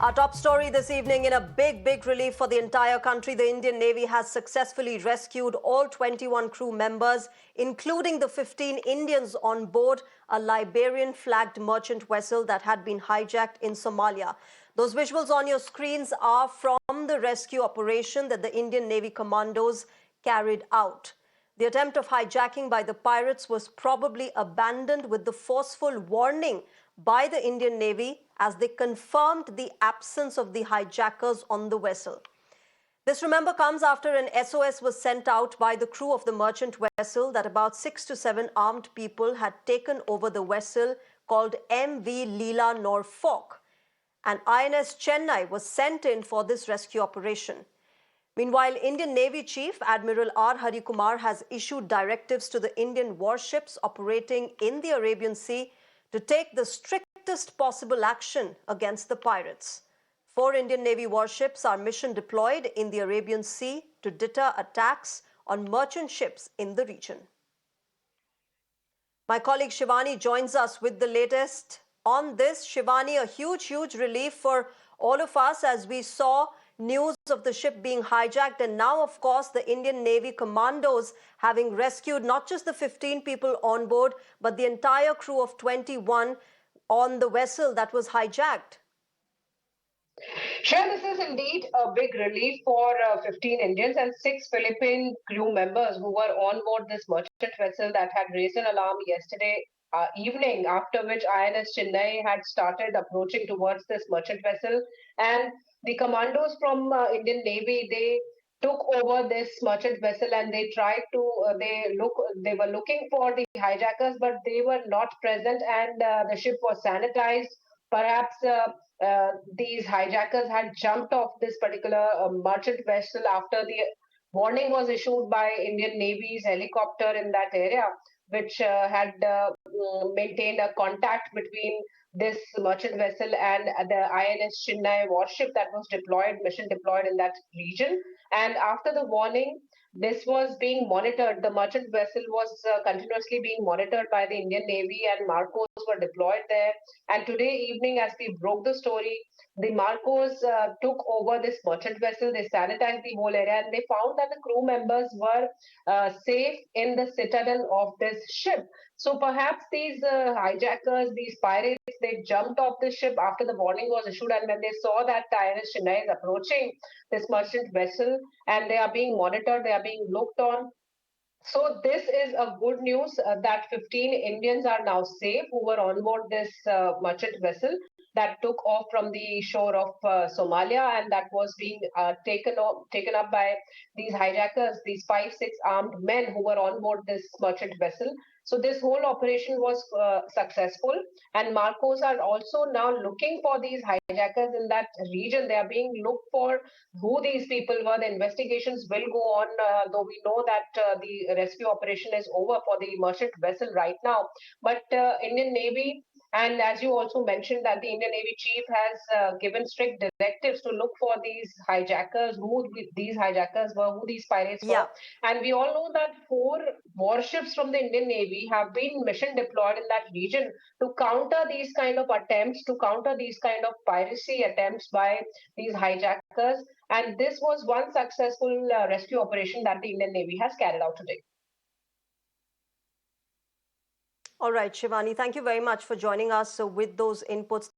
Our top story this evening: in a big relief for the entire country, the Indian Navy has successfully rescued all 21 crew members, including the 15 Indians on board a Liberian-flagged merchant vessel that had been hijacked in Somalia. Those visuals on your screens are from the rescue operation that the Indian Navy commandos carried out. The attempt of hijacking by the pirates was probably abandoned with the forceful warning by the Indian Navy as they confirmed the absence of the hijackers on the vessel. This, remember, comes after an SOS was sent out by the crew of the merchant vessel that about 6 to 7 armed people had taken over the vessel called MV Lila Norfolk. And INS Chennai was sent in for this rescue operation. Meanwhile, Indian Navy Chief Admiral R. Hari Kumar has issued directives to the Indian warships operating in the Arabian Sea to take the strictest possible action against the pirates. 4 Indian Navy warships are mission deployed in the Arabian Sea to deter attacks on merchant ships in the region. My colleague Shivani joins us with the latest on this. Shivani, a huge relief for all of us as we saw news of the ship being hijacked, and now, of course, the Indian Navy commandos having rescued not just the 15 people on board, but the entire crew of 21 on the vessel that was hijacked. Sure, this is indeed a big relief for 15 Indians and 6 Philippine crew members who were on board this merchant vessel that had raised an alarm yesterday evening, after which INS Chennai had started approaching towards this merchant vessel. And the commandos from Indian Navy, they took over this merchant vessel and they tried to, they were looking for the hijackers, but they were not present, and the ship was sanitized. Perhaps these hijackers had jumped off this particular merchant vessel after the warning was issued by Indian Navy's helicopter in that area, which had maintained a contact between this merchant vessel and the INS Chennai warship that was mission deployed in that region. And after the warning, this was being monitored. The merchant vessel was continuously being monitored by the Indian Navy, and MARCOS were deployed there. And today evening, as we broke the story, the MARCOS took over this merchant vessel. They sanitized the whole area, and they found that the crew members were safe in the citadel of this ship. So perhaps these hijackers, these pirates, they jumped off the ship after the warning was issued, and when they saw that INS Chennai is approaching this merchant vessel and they are being monitored, they are being looked on. So this is a good news that 15 Indians are now safe who were on board this merchant vessel that took off from the shore of Somalia, and that was being taken up by these hijackers, these 5-6 armed men who were on board this merchant vessel. So this whole operation was successful, and MARCOS are also now looking for these hijackers in that region. They are being looked for who these people were. The investigations will go on, though we know that the rescue operation is over for the merchant vessel right now. But Indian Navy, and as you also mentioned, that the Indian Navy chief has given strict directives to look for these hijackers, who these hijackers were, who these pirates were. And we all know that 4 warships from the Indian Navy have been mission deployed in that region to counter these kind of attempts, to counter these kind of piracy attempts by these hijackers. And this was one successful rescue operation that the Indian Navy has carried out today. All right, Shivani, thank you very much for joining us with those inputs.